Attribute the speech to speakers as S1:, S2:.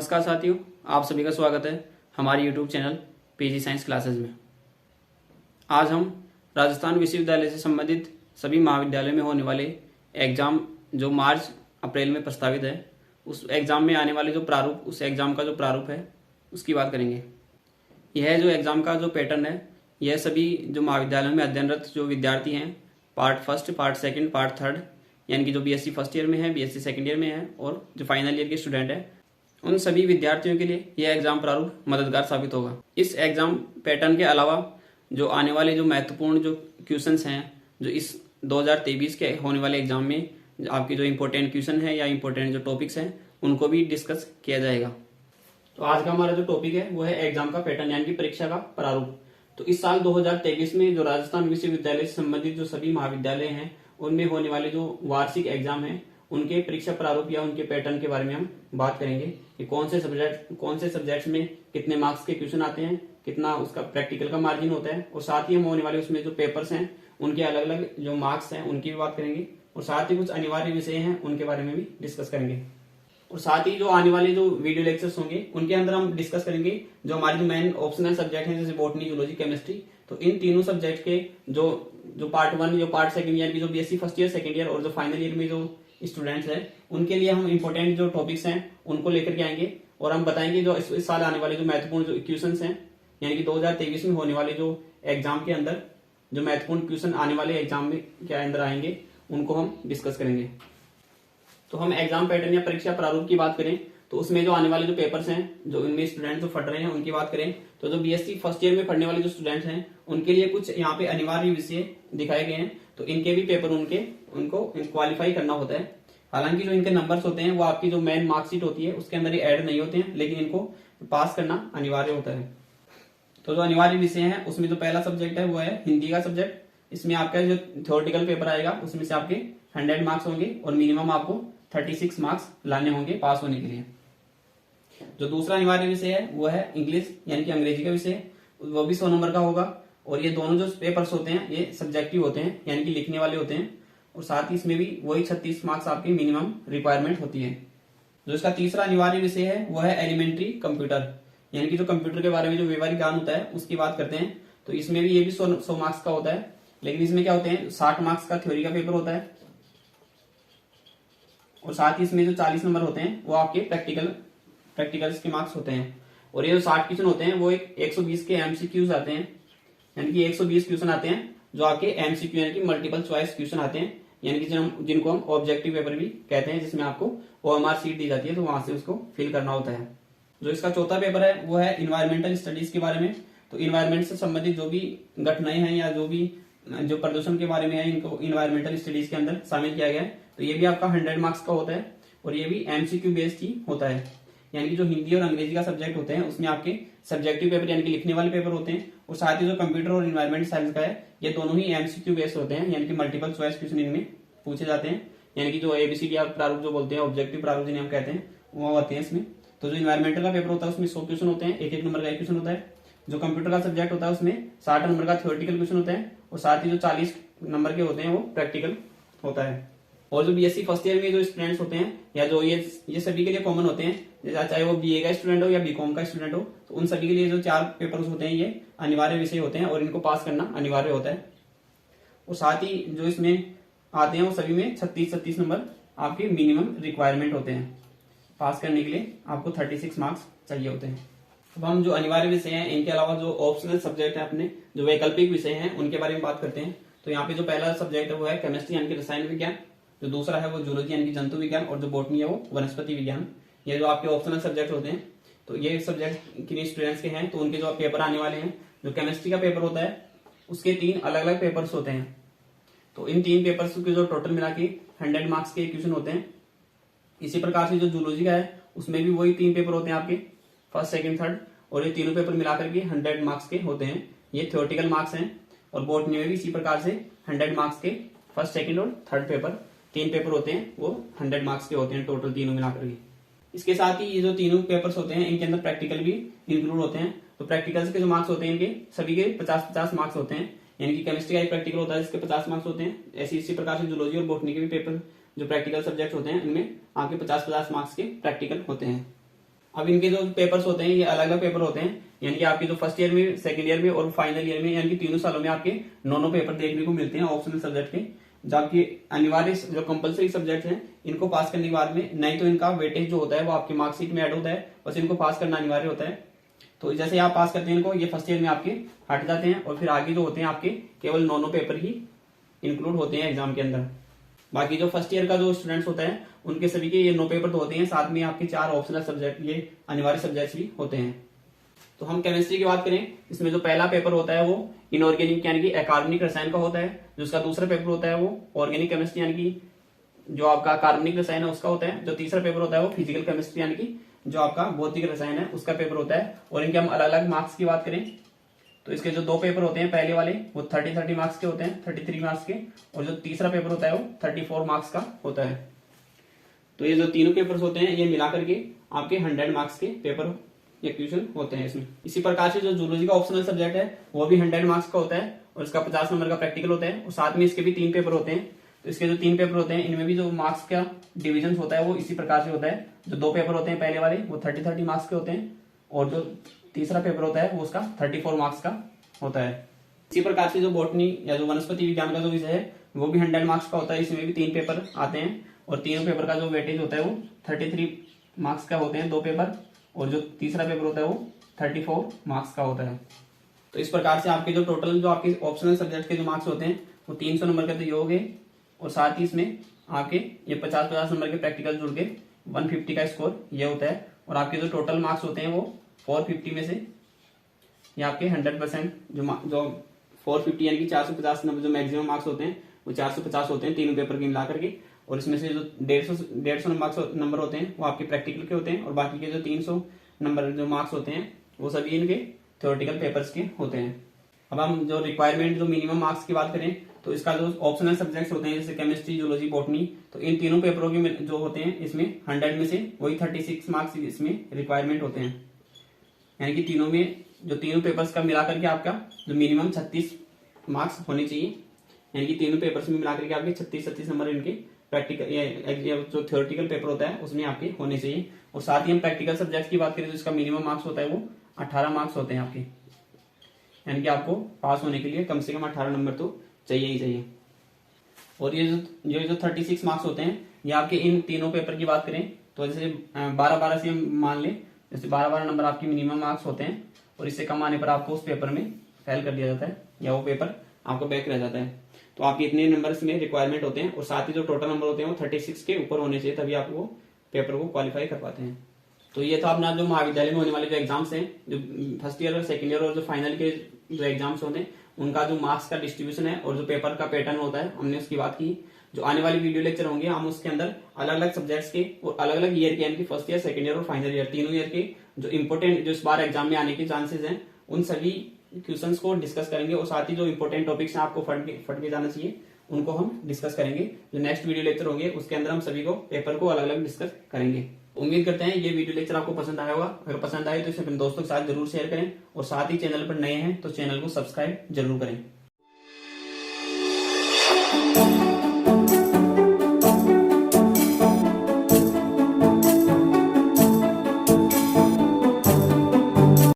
S1: नमस्कार साथियों, आप सभी का स्वागत है हमारे YouTube channel PG science classes में। आज हम राजस्थान विश्वविद्यालय से संबंधित सभी महाविद्यालयों में होने वाले एग्जाम जो मार्च अप्रैल में प्रस्तावित है, उस एग्जाम में आने वाले जो प्रारूप, उस एग्जाम का जो प्रारूप है उसकी बात करेंगे। यह जो एग्जाम का जो पैटर्न है, यह सभी जो महाविद्यालयों में अध्ययनरत जो विद्यार्थी हैं, part first, part second, part third, यानी कि जो बीएससी फर्स्ट ईयर में है, बीएससी सेकंड ईयर में है और जो फाइनल ईयर के स्टूडेंट है, उन सभी विद्यार्थियों के लिए यह एग्जाम प्रारूप मददगार साबित होगा। इस एग्जाम पैटर्न के अलावा जो आने वाले जो महत्वपूर्ण जो क्वेश्चंस हैं, जो इस 2023 के होने वाले एग्जाम में आपके जो इम्पोर्टेंट क्वेश्चन है या इम्पोर्टेंट जो टॉपिक्स हैं, उनको भी डिस्कस किया जाएगा। तो आज का हमारा जो टॉपिक है वो है एग्जाम का पैटर्न, यानी कि परीक्षा का प्रारूप। तो इस साल 2023 में जो राजस्थान विश्वविद्यालय से संबंधित जो सभी महाविद्यालय हैं, उनमें होने वाले जो वार्षिक एग्जाम है, उनके परीक्षा प्रारूप या उनके पैटर्न के बारे में हम बात करेंगे कि कौन से सब्जेक्ट्स में कितने मार्क्स के क्वेश्चन आते हैं, कितना उसका प्रैक्टिकल का मार्जिन होता है, और साथ ही हम होने वाले उसमें जो पेपर्स हैं उनके अलग अलग जो मार्क्स हैं उनकी भी बात करेंगे, और साथ ही कुछ अनिवार्य विषय हैं उनके बारे में भी डिस्कस करेंगे। और साथ ही जो आने वाले जो वीडियो लेक्चर्स होंगे उनके अंदर हम डिस्कस करेंगे जो हमारे जो मेन ऑप्शनल सब्जेक्ट हैं, जैसे बॉटनी, जूलॉजी, केमिस्ट्री। तो इन तीनों सब्जेक्ट के जो पार्ट वन, जो पार्ट सेकंड ईयर की जो BSc first year, second year और जो फाइनल ईयर में जो स्टूडेंट्स हैं, उनके लिए हम इंपॉर्टेंट जो टॉपिक्स हैं उनको लेकर के आएंगे और हम बताएंगे जो इस साल आने वाले जो महत्वपूर्ण जो क्वेश्चंस हैं, यानी कि 2023 में होने वाले जो एग्जाम के अंदर जो महत्वपूर्ण क्वेश्चन आने वाले एग्जाम में के अंदर आएंगे, उनको हम डिस्कस करेंगे। तो हम एग्जाम पैटर्न या परीक्षा प्रारूप की बात करें तो उसमें जो आने वाले जो पेपर्स हैं, जो इनमें स्टूडेंट जो पढ़ रहे हैं उनकी बात करें तो जो बीएससी फर्स्ट ईयर में पढ़ने वाले जो स्टूडेंट्स हैं उनके लिए कुछ यहाँ पे अनिवार्य विषय दिखाए गए हैं। तो इनके भी पेपर उनको क्वालिफाई करना होता है। हालांकि जो इनके नंबर्स होते हैं वो आपकी जो मेन मार्कशीट होती है उसके अंदर ही ऐड नहीं होते हैं, लेकिन इनको पास करना अनिवार्य होता है। तो जो अनिवार्य विषय है उसमें जो पहला सब्जेक्ट है वो है हिंदी का सब्जेक्ट। इसमें आपका जो थ्योरेटिकल पेपर आएगा उसमें से आपके 100 मार्क्स होंगे और मिनिमम आपको 36 मार्क्स लाने होंगे पास होने के लिए। जो दूसरा अनिवार्य विषय है वो है इंग्लिश, यानी कि अंग्रेजी का विषय, वो भी 100 नंबर का होगा। और ये दोनों जो पेपर्स होते हैं ये सब्जेक्टिव होते हैं, यानी कि लिखने वाले होते हैं, और साथ ही इसमें भी वही 36 मार्क्स आपकी मिनिमम रिक्वायरमेंट होती है। जो इसका तीसरा अनिवार्य विषय है वो है एलिमेंट्री कंप्यूटर, यानी कि जो कंप्यूटर के बारे में जो व्यवहारिक ज्ञान होता है उसकी बात करते हैं। तो इसमें भी ये भी 100 मार्क्स का होता है, लेकिन इसमें क्या होते हैं 60 मार्क्स का थ्योरी का पेपर होता है, और साथ ही इसमें जो 40 नंबर होते हैं वो आपके प्रैक्टिकल्स के मार्क्स होते हैं। और ये जो 60 क्वेश्चन होते हैं वो 120 के एमसीक्यूज आते हैं, यानी कि 120 क्वेश्चन आते हैं जो आपके एमसीक्यू यानी कि मल्टीपल चॉइस क्वेश्चन आते हैं, यानी कि जिनको हम ऑब्जेक्टिव पेपर भी कहते हैं, जिसमें आपको ओएमआर सीट दी जाती है तो वहां से उसको फिल करना होता है। जो इसका चौथा पेपर है वो है इन्वायरमेंटल स्टडीज के बारे में। तो इन्वायरमेंट से संबंधित जो भी घटनाएं हैं या जो प्रदूषण के बारे में है, इनको इन्वायरमेंटल स्टडीज के अंदर शामिल किया गया है। तो ये भी आपका 100 मार्क्स का होता है और ये भी एमसीक्यू बेस्ड ही होता है, यानी कि जो हिंदी और अंग्रेजी का सब्जेक्ट होते हैं उसमें आपके सब्जेक्टिव पेपर यानी कि लिखने वाले पेपर होते हैं, और साथ ही जो कंप्यूटर और इन्वायरमेंट साइंस का है ये दोनों ही एमसीक्यू बेस्ड होते हैं, यानी कि मल्टीपल चॉइस क्वेश्चन इनमें पूछे जाते हैं, यानी कि जो एबीसीडी प्रारूप जो बोलते हैं, ऑब्जेक्टिव प्रारूप जिन्हें हम कहते हैं, वो आते हैं इसमें। तो जो इन्वायरमेंटल का पेपर होता है उसमें 100 क्वेश्चन होते हैं, एक नंबर का एक क्वेश्चन होता है। जो कंप्यूटर का सब्जेक्ट होता है उसमें 60 नंबर का थ्योरेटिकल क्वेश्चन होता है, और साथ ही जो 40 नंबर के होते हैं वो प्रैक्टिकल होता है। और जो बीएससी फर्स्ट ईयर में जो स्टूडेंट्स होते हैं, या जो ये सभी के लिए कॉमन होते हैं, चाहे वो बीए का स्टूडेंट हो या बीकॉम का स्टूडेंट हो, तो उन सभी के लिए जो 4 पेपर्स होते हैं ये अनिवार्य विषय होते हैं और इनको पास करना अनिवार्य होता है। और साथ ही जो इसमें आते हैं वो सभी में 36 नंबर आपके मिनिमम रिक्वायरमेंट होते हैं। पास करने के लिए आपको 36 मार्क्स चाहिए होते हैं। अब हम जो अनिवार्य विषय हैं इनके अलावा जो ऑप्शनल सब्जेक्ट है अपने, जो वैकल्पिक विषय हैं, उनके बारे में बात करते हैं। तो यहाँ पे जो पहला सब्जेक्ट है वो है केमिस्ट्री, यानी कि रसायन विज्ञान। जो दूसरा है वो जूलॉजी, यानी कि जंतु विज्ञान, और जो बॉटनी है वो वनस्पति विज्ञान। ये जो आपके ऑप्शनल सब्जेक्ट होते हैं, तो ये सब्जेक्ट किन्हीं स्टूडेंट्स के हैं तो उनके जो पेपर आने वाले हैं, जो केमिस्ट्री का पेपर होता है उसके 3 अलग अलग पेपर्स होते हैं। तो इन 3 पेपर्स के जो टोटल मिला के 100 मार्क्स के क्वेश्चन होते हैं। इसी प्रकार से जो जूलॉजी का है उसमें भी वही 3 पेपर होते हैं आपके, फर्स्ट, सेकंड, थर्ड, और ये तीनों पेपर मिलाकर के 100 मार्क्स के होते हैं। ये थ्योरेटिकल मार्क्स हैं। और बॉटनी में भी इसी प्रकार से 100 मार्क्स के फर्स्ट, सेकंड और थर्ड पेपर 3 पेपर होते हैं, वो 100 मार्क्स के होते हैं टोटल तीनों मिलाकर के। इसके साथ ही ये जो तीनों पेपर्स होते हैं इनके अंदर प्रैक्टिकल भी इंक्लूड होते हैं। तो प्रैक्टिकल्स के जो मार्क्स होते हैं इनके सभी के 50-50 मार्क्स होते हैं, यानी कि केमिस्ट्री का एक प्रैक्टिकल होता है जिसके 50 मार्क्स होते हैं। इसी प्रकार से जूलॉजी और बॉटनी के भी पेपर जो प्रैक्टिकल सब्जेक्ट होते हैं इनमें आपके 50-50 मार्क्स के प्रैक्टिकल होते हैं। अब इनके जो पेपर्स होते हैं ये अलग अलग पेपर होते हैं, यानी कि आपके जो फर्स्ट ईयर में, सेकंड ईयर में और फाइनल ईयर में, यानी कि तीनों सालों में आपके 9 पेपर देखने को मिलते हैं ऑप्शनल सब्जेक्ट के। जो आपके अनिवार्य जो कंपलसरी सब्जेक्ट हैं इनको पास करने के बाद में नहीं तो इनका वेटेज जो होता है वो आपकी मार्कशीट में ऐड होता है, बस इनको पास करना अनिवार्य होता है। तो जैसे आप पास करते हैं इनको, ये फर्स्ट ईयर में आपके हट जाते हैं और फिर आगे जो होते हैं आपके केवल 9 पेपर ही इंक्लूड होते हैं एग्जाम के अंदर। बाकी जो फर्स्ट ईयर का जो स्टूडेंट्स होता है उनके सभी के ये 9 पेपर तो होते हैं, साथ में आपके 4 ऑप्शनल सब्जेक्ट, ये अनिवार्य सब्जेक्ट भी होते हैं। तो हम केमिस्ट्री की बात करें, इसमें जो पहला पेपर होता है वो इनऑर्गेनिक यानी कि अकार्बनिक रसायन का होता है। जो उसका दूसरा पेपर होता है वो ऑर्गेनिक केमिस्ट्री यानी कि जो आपका कार्बनिक रसायन है उसका होता है। जो तीसरा पेपर होता है वो फिजिकल केमिस्ट्री यानी कि जो आपका भौतिक रसायन है उसका पेपर होता है। और इनके हम अलग अलग मार्क्स की बात करें तो इसके जो 2 पेपर होते हैं पहले वाले वो 30 मार्क्स के होते हैं, 33 मार्क्स के, और जो तीसरा पेपर होता है वो 34 मार्क्स का होता है। तो ये जो तीनों पेपर्स होते हैं ये मिला करके आपके 100 मार्क्स के पेपर या क्वेश्चन होते हैं इसमें। इसी प्रकार से जो जूलॉजी का ऑप्शनल सब्जेक्ट है वो भी 100 मार्क्स का होता है और इसका 50 नंबर का प्रैक्टिकल होता है, और साथ में इसके भी 3 पेपर होते हैं। तो इसके जो 3 पेपर होते हैं इनमें भी जो मार्क्स का डिवीजन होता है वो इसी प्रकार से होता है। जो 2 पेपर होते हैं पहले वाले वो 30 मार्क्स के होते हैं, और जो तीसरा पेपर होता है वो उसका 34 मार्क्स का होता है। इसी प्रकार से जो बॉटनी या जो वनस्पति विज्ञान का जो विषय है वो भी 100 मार्क्स का होता है। इसमें भी 3 पेपर आते हैं और तीनों पेपर का जो वेटेज होता है वो 33 मार्क्स का होते हैं 2 पेपर, और जो तीसरा पेपर होता है वो 34 मार्क्स का होता है। तो इस प्रकार से आपके जो टोटल जो आपके ऑप्शनल सब्जेक्ट के जो मार्क्स होते हैं वो 300 नंबर का तो योग है, और साथ ही इसमें आपके ये 50-50 नंबर के प्रैक्टिकल जुड़ के 150 का स्कोर ये होता है। और आपके जो टोटल मार्क्स होते हैं वो 450 में से ये आपके 100% जो 450 यानी कि 450 नंबर जो मैक्सिमम मार्क्स होते हैं वो 450 होते हैं तीनों पेपर के मिला करके। और इसमें से जो 150 नंबर होते हैं वो आपके प्रैक्टिकल के होते हैं, और बाकी के जो 300 नंबर जो मार्क्स होते हैं वो सभी इनके थ्योरेटिकल पेपर्स के होते हैं। अब हम जो रिक्वायरमेंट जो मिनिमम मार्क्स की बात करें तो इसका जो ऑप्शनल सब्जेक्ट्स होते हैं जैसे केमिस्ट्री, जूलॉजी, बॉटनी, तो इन तीनों पेपरों के जो होते हैं इसमें 100 में से वही 36 मार्क्स इसमें रिक्वायरमेंट होते हैं, यानी कि तीनों में जो तीनों पेपर्स का मिला करके आपका जो मिनिमम 36 मार्क्स होने चाहिए, यानी कि तीनों पेपर्स में मिला करके आपके 36 नंबर इनके प्रैक्टिकल जो थ्योरेटिकल पेपर होता है उसमें आपके होने चाहिए। और साथ ही हम प्रैक्टिकल सब्जेक्ट की बात करें तो इसका मिनिमम मार्क्स होता है वो 18 मार्क्स होते हैं आपके, यानी कि आपको पास होने के लिए कम से कम 18 नंबर तो चाहिए ही चाहिए। और ये जो 36 मार्क्स होते हैं ये आपके इन तीनों पेपर की बात करें तो जैसे 12-12 से हम मान लें, जैसे 12-12 नंबर आपके मिनिमम मार्क्स होते हैं, और इससे कम आने पर आपको उस पेपर में फेल कर दिया जाता है या वो पेपर आपको बैक रह जाता है। तो आपके इतने नंबर्स में रिक्वायरमेंट होते हैं, और साथ ही जो टोटल नंबर होते हैं वो 36 के ऊपर होने चाहिए, तभी आप वो पेपर को क्वालिफाई कर पाते हैं। तो ये था अपना जो महाविद्यालय में होने वाले जो एग्जाम्स हैं, जो फर्स्ट ईयर और सेकंड ईयर और जो फाइनल के जो एग्जाम्स होते हैं उनका जो मार्क्स का डिस्ट्रीब्यूशन है और जो पेपर का पैटर्न होता है हमने उसकी बात की। जो आने वाली वीडियो लेक्चर होंगे हम उसके अंदर अलग अलग सब्जेक्ट्स के और अलग अलग ईयर के, यानी कि फर्स्ट ईयर, सेकंड ईयर और फाइनल ईयर तीनों ईयर के जो इंपोर्टेंट जो इस बार एग्जाम में आने के चांसेस हैं उन सभी क्वेश्चंस को डिस्कस करेंगे, और साथ ही जो इंपोर्टेंट टॉपिक्स हैं आपको फट के जाना चाहिए उनको हम डिस्कस करेंगे। जो नेक्स्ट वीडियो लेक्चर होंगे उसके अंदर हम सभी को पेपर को अलग अलग डिस्कस करेंगे। उम्मीद करते हैं ये वीडियो लेक्चर आपको पसंद आया होगा। अगर पसंद आए तो इसे अपने दोस्तों के साथ जरूर शेयर करें, और साथ ही चैनल पर नए हैं तो चैनल को सब्सक्राइब जरूर करें।